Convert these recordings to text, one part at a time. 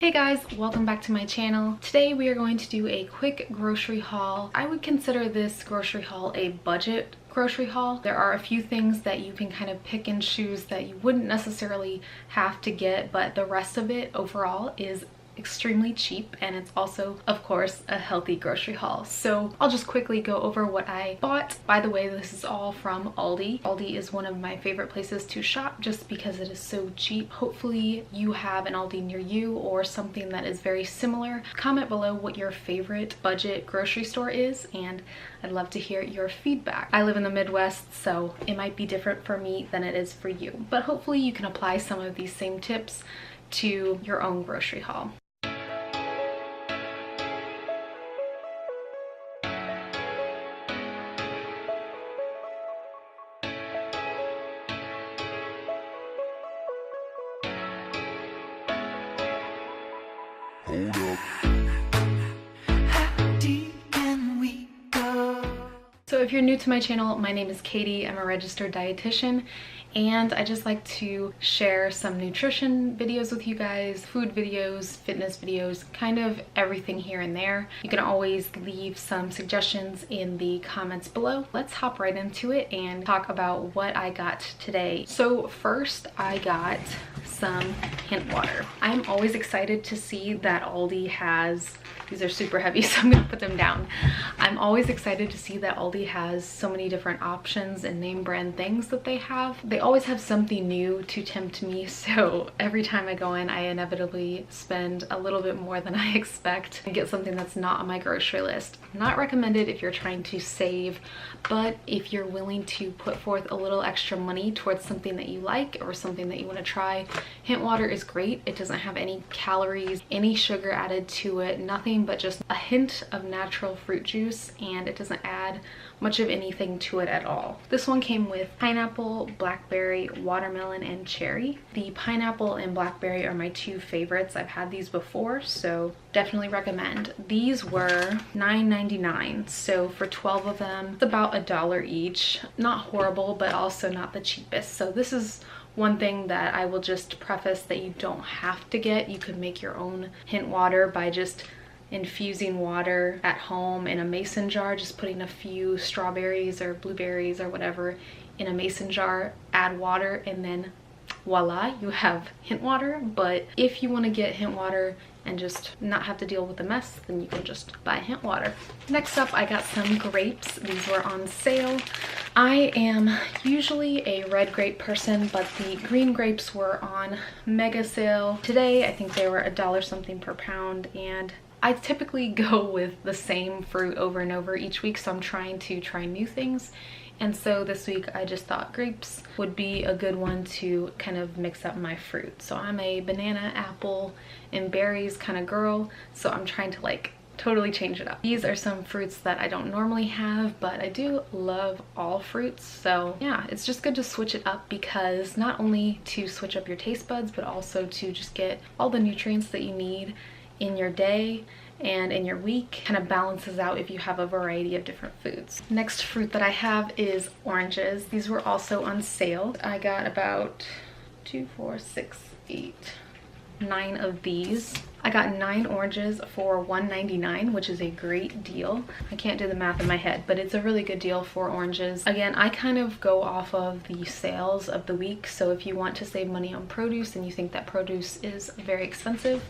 Hey guys, welcome back to my channel. Today we are going to do a quick grocery haul. I would consider this grocery haul a budget grocery haul. There are a few things that you can kind of pick and choose that you wouldn't necessarily have to get, but the rest of it overall is extremely cheap, and it's also, of course, a healthy grocery haul. So I'll just quickly go over what I bought. By the way, this is all from Aldi. Aldi is one of my favorite places to shop just because it is so cheap. Hopefully you have an Aldi near you or something that is very similar. Comment below what your favorite budget grocery store is, and I'd love to hear your feedback. I live in the Midwest, so it might be different for me than it is for you, but hopefully you can apply some of these same tips to your own grocery haul. Hold up. How deep can we go? So if you're new to my channel, my name is Katie. I'm a registered dietitian, and I just like to share some nutrition videos with you guys, food videos, fitness videos, kind of everything here and there. You can always leave some suggestions in the comments below. Let's hop right into it and talk about what I got today. So first, I got some hint water. I'm always excited to see that Aldi has, these are super heavy, so I'm gonna put them down. I'm always excited to see that Aldi has so many different options and name brand things that they have. They always have something new to tempt me, so every time I go in, I inevitably spend a little bit more than I expect and get something that's not on my grocery list. Not recommended if you're trying to save, but if you're willing to put forth a little extra money towards something that you like or something that you want to try, hint water is great. It doesn't have any calories, any sugar added to it, nothing but just a hint of natural fruit juice, and it doesn't add much of anything to it at all. This one came with pineapple, blackberry, watermelon, and cherry. The pineapple and blackberry are my two favorites. I've had these before, so definitely recommend. These were $9.99, so for 12 of them, it's about $1 each. Not horrible, but also not the cheapest. So this is one thing that I will just preface that you don't have to get. You could make your own hint water by just infusing water at home in a mason jar, just putting a few strawberries or blueberries or whatever in a mason jar, add water, and then voila, you have hint water. But if you want to get hint water and just not have to deal with the mess, then you can just buy hint water. Next up, I got some grapes. These were on sale. I am usually a red grape person, but the green grapes were on mega sale. Today, I think they were $1 something per pound, and I typically go with the same fruit over and over each week, so I'm trying to try new things. And so this week I just thought grapes would be a good one to kind of mix up my fruit. So I'm a banana, apple, and berries kind of girl, so I'm trying to like totally change it up. These are some fruits that I don't normally have, but I do love all fruits. So yeah, it's just good to switch it up, because not only to switch up your taste buds, but also to just get all the nutrients that you need in your day and in your week. Kind of balances out if you have a variety of different foods. Next fruit that I have is oranges. These were also on sale. I got about 2, 4, 6, 8, 9 of these. I got 9 oranges for $1.99, which is a great deal. I can't do the math in my head, but it's a really good deal for oranges. Again, I kind of go off of the sales of the week, so if you want to save money on produce and you think that produce is very expensive,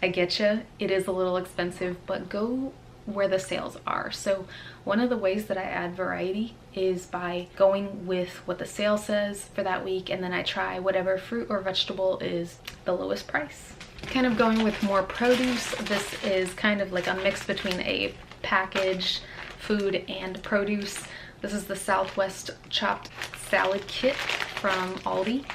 I get you. It is a little expensive, but go where the sales are. So one of the ways that I add variety is by going with what the sale says for that week, and then I try whatever fruit or vegetable is the lowest price. Kind of going with more produce. This is kind of like a mix between a packaged food and produce. This is the Southwest chopped salad kit from Aldi,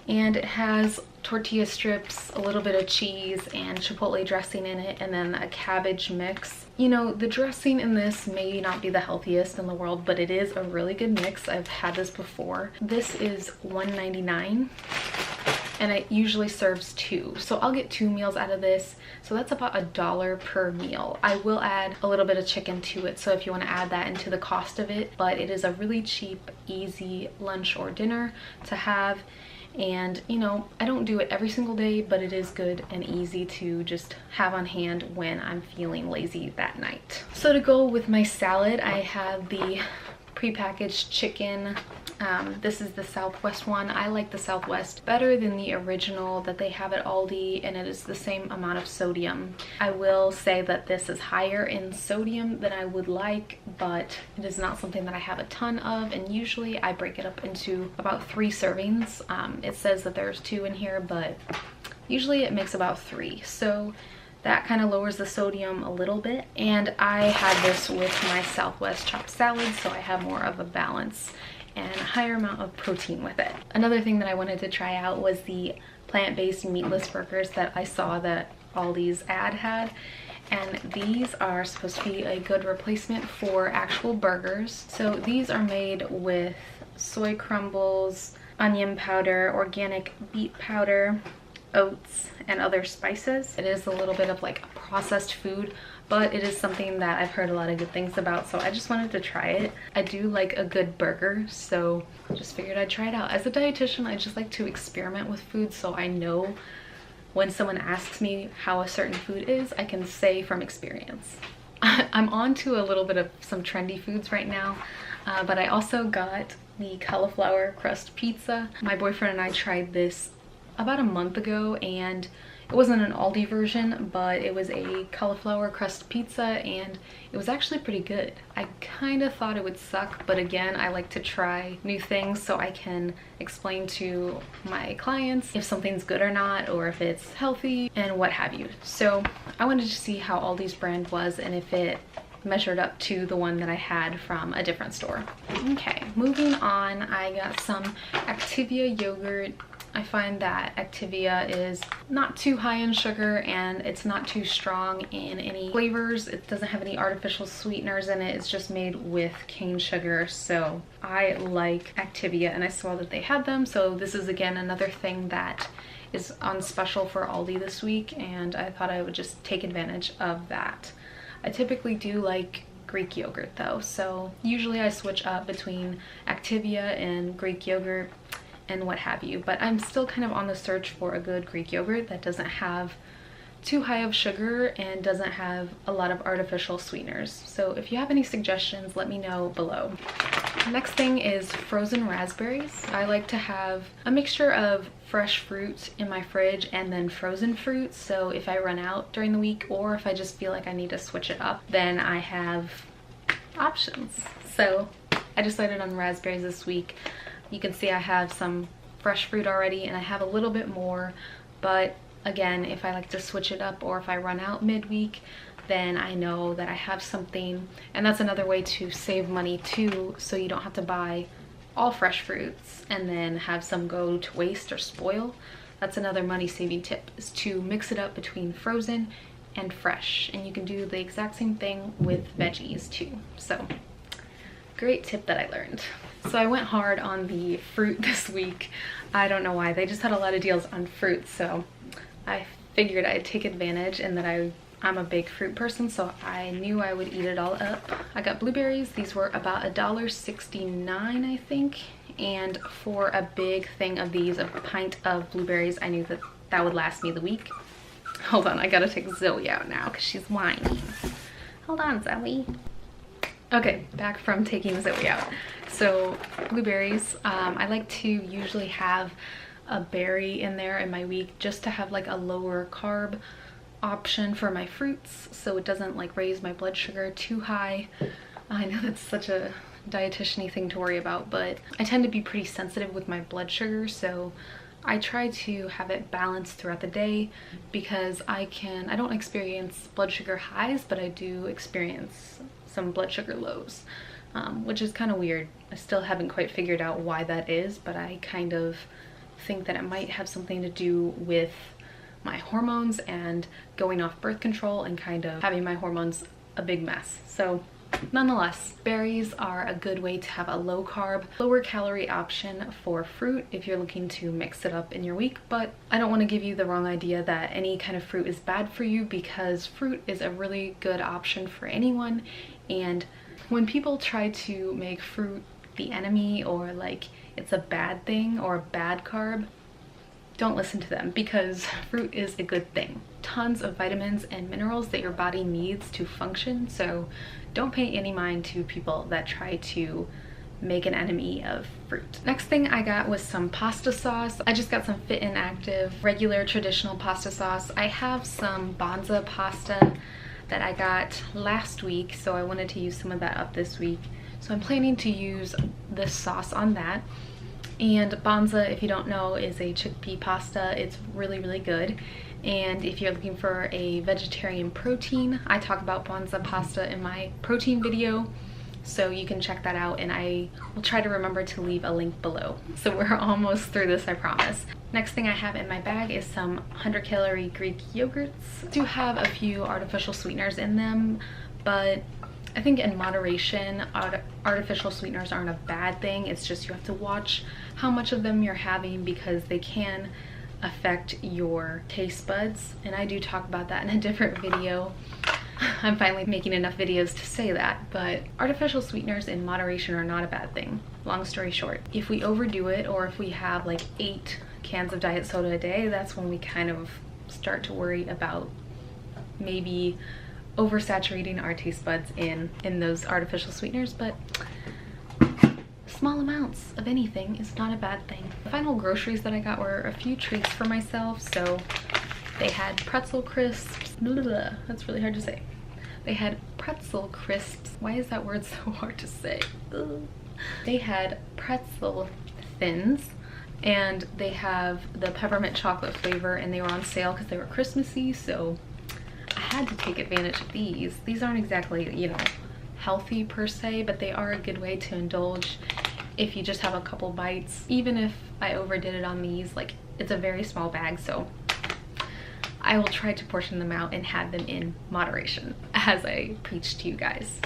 and it has tortilla strips, a little bit of cheese, and chipotle dressing in it, and then a cabbage mix. You know, the dressing in this may not be the healthiest in the world, but it is a really good mix. I've had this before. This is $1.99, and it usually serves 2, so I'll get 2 meals out of this, so that's about $1 per meal. I will add a little bit of chicken to it, so if you want to add that into the cost of it, but it is a really cheap, easy lunch or dinner to have. And you know, I don't do it every single day, but it is good and easy to just have on hand when I'm feeling lazy that night. So to go with my salad, I have the prepackaged chicken. This is the Southwest one. I like the Southwest better than the original that they have at Aldi, and it is the same amount of sodium. I will say that this is higher in sodium than I would like, but it is not something that I have a ton of, and usually I break it up into about 3 servings. It says that there's 2 in here, but usually it makes about 3. So that kind of lowers the sodium a little bit. And I had this with my Southwest chopped salad, so I have more of a balance and a higher amount of protein with it. Another thing that I wanted to try out was the plant-based meatless burgers that I saw that Aldi's ad had. And these are supposed to be a good replacement for actual burgers. So these are made with soy crumbles, onion powder, organic beet powder, oats, and other spices. It is a little bit of like a processed food, but it is something that I've heard a lot of good things about, so I just wanted to try it. I do like a good burger, so I just figured I'd try it out. As a dietitian, I just like to experiment with food, so I know when someone asks me how a certain food is, I can say from experience. I'm on to a little bit of some trendy foods right now, but I also got the cauliflower crust pizza. My boyfriend and I tried this about a month ago, and it wasn't an Aldi version, but it was a cauliflower crust pizza, and it was actually pretty good. I kind of thought it would suck, but again, I like to try new things so I can explain to my clients if something's good or not, or if it's healthy and what have you. So I wanted to see how Aldi's brand was and if it measured up to the one that I had from a different store. Okay, moving on, I got some Activia yogurt. I find that Activia is not too high in sugar and it's not too strong in any flavors. It doesn't have any artificial sweeteners in it. It's just made with cane sugar. So I like Activia, and I saw that they had them. So this is again another thing that is on special for Aldi this week, and I thought I would just take advantage of that. I typically do like Greek yogurt though, so usually I switch up between Activia and Greek yogurt and what have you, but I'm still kind of on the search for a good Greek yogurt that doesn't have too high of sugar and doesn't have a lot of artificial sweeteners. So if you have any suggestions, let me know below. Next thing is frozen raspberries. I like to have a mixture of fresh fruit in my fridge and then frozen fruit, so if I run out during the week or if I just feel like I need to switch it up, then I have options. So I decided on raspberries this week. You can see I have some fresh fruit already, and I have a little bit more, but again, if I like to switch it up or if I run out midweek, then I know that I have something. And that's another way to save money too, so you don't have to buy all fresh fruits and then have some go to waste or spoil. That's another money saving tip, is to mix it up between frozen and fresh, and you can do the exact same thing with veggies too. So great tip that I learned. So I went hard on the fruit this week. I don't know why, they just had a lot of deals on fruit, so I figured I'd take advantage, and that I'm a big fruit person, so I knew I would eat it all up. I got blueberries. These were about $1.69, I think, and for a big thing of these, a pint of blueberries, I knew that that would last me the week. Hold on, I gotta take Zoe out now because she's whining. Hold on, Zoe. Okay, back from taking Zoe out. So blueberries, I like to usually have a berry in there in my week just to have like a lower carb option for my fruits, so it doesn't like raise my blood sugar too high. I know that's such a dietitian-y thing to worry about, but I tend to be pretty sensitive with my blood sugar, so I try to have it balanced throughout the day, because I don't experience blood sugar highs, but I do experience some blood sugar lows, which is kind of weird. I still haven't quite figured out why that is, but I kind of think that it might have something to do with my hormones and going off birth control and kind of having my hormones a big mess. So nonetheless, berries are a good way to have a low carb, lower calorie option for fruit if you're looking to mix it up in your week. But I don't want to give you the wrong idea that any kind of fruit is bad for you, because fruit is a really good option for anyone. And when people try to make fruit the enemy, or like it's a bad thing or a bad carb, don't listen to them, because fruit is a good thing. Tons of vitamins and minerals that your body needs to function, so don't pay any mind to people that try to make an enemy of fruit. Next thing I got was some pasta sauce. I just got some Fit and Active regular traditional pasta sauce. I have some Banza pasta that I got last week, so I wanted to use some of that up this week. So I'm planning to use this sauce on that. And Banza, if you don't know, is a chickpea pasta. It's really, really good. And if you're looking for a vegetarian protein, I talk about Banza pasta in my protein video, so you can check that out, and I will try to remember to leave a link below. So we're almost through this, I promise. Next thing I have in my bag is some 100-calorie Greek yogurts. I do have a few artificial sweeteners in them, but I think in moderation, artificial sweeteners aren't a bad thing. It's just you have to watch how much of them you're having, because they can affect your taste buds, and I do talk about that in a different video. I'm finally making enough videos to say that, but artificial sweeteners in moderation are not a bad thing. Long story short, if we overdo it, or if we have like 8 cans of diet soda a day, that's when we kind of start to worry about maybe oversaturating our taste buds in those artificial sweeteners. But small amounts of anything is not a bad thing. The final groceries that I got were a few treats for myself. So they had pretzel crisps. That's really hard to say. They had pretzel crisps. Why is that word so hard to say? Ugh. They had pretzel thins, and they have the peppermint chocolate flavor, and they were on sale because they were Christmassy, so I had to take advantage of these. These aren't exactly, you know, healthy per se, but they are a good way to indulge if you just have a couple bites. Even if I overdid it on these, like, it's a very small bag, so I will try to portion them out and have them in moderation as I preach to you guys.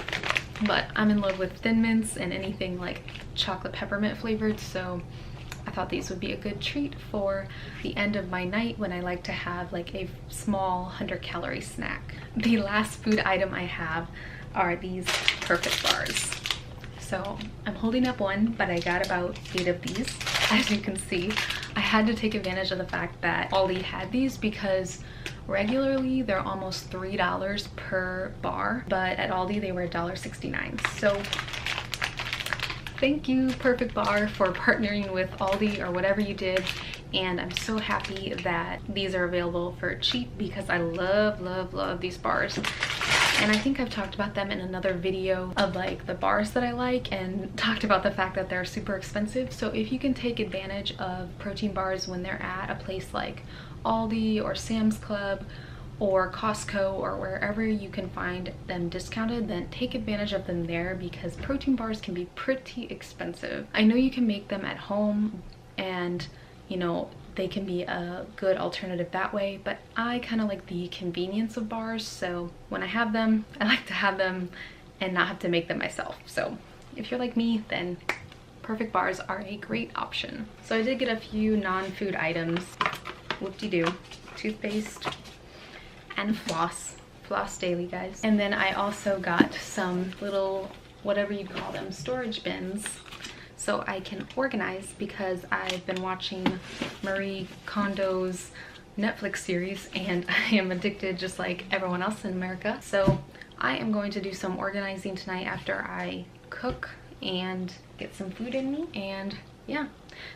But I'm in love with Thin Mints and anything like chocolate peppermint flavored, so I thought these would be a good treat for the end of my night when I like to have like a small 100-calorie snack. The last food item I have are these Perfect bars. So I'm holding up one, but I got about 8 of these. As you can see, I had to take advantage of the fact that Aldi had these, because regularly they're almost $3 per bar, but at Aldi they were $1.69. So thank you, Perfect Bar, for partnering with Aldi or whatever you did. And I'm so happy that these are available for cheap, because I love, love, love these bars. And I think I've talked about them in another video of like the bars that I like, and talked about the fact that they're super expensive. So if you can take advantage of protein bars when they're at a place like Aldi or Sam's Club or Costco or wherever you can find them discounted, then take advantage of them there, because protein bars can be pretty expensive. I know you can make them at home, and you know, they can be a good alternative that way, but I kind of like the convenience of bars, so when I have them, I like to have them and not have to make them myself. So if you're like me, then Perfect bars are a great option. So I did get a few non-food items. Whoop-de-doo. Toothpaste and floss. Floss daily, guys. And then I also got some little, whatever you call them, storage bins, so I can organize, because I've been watching Marie Kondo's Netflix series and I am addicted just like everyone else in America. So I am going to do some organizing tonight after I cook and get some food in me. And yeah,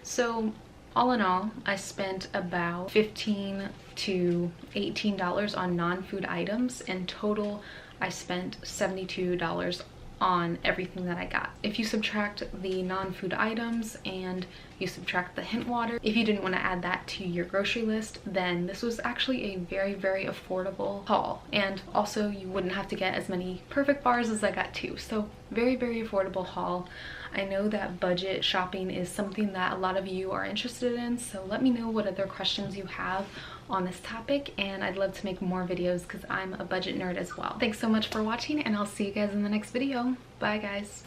so all in all, I spent about $15 to $18 on non-food items. In total, I spent $72 on everything that I got. If you subtract the non-food items and you subtract the hint water, if you didn't want to add that to your grocery list, then this was actually a very, very affordable haul. And also you wouldn't have to get as many Perfect bars as I got too. So very, very affordable haul. I know that budget shopping is something that a lot of you are interested in, so let me know what other questions you have on this topic, and I'd love to make more videos because I'm a budget nerd as well. Thanks so much for watching, and I'll see you guys in the next video. Bye, guys.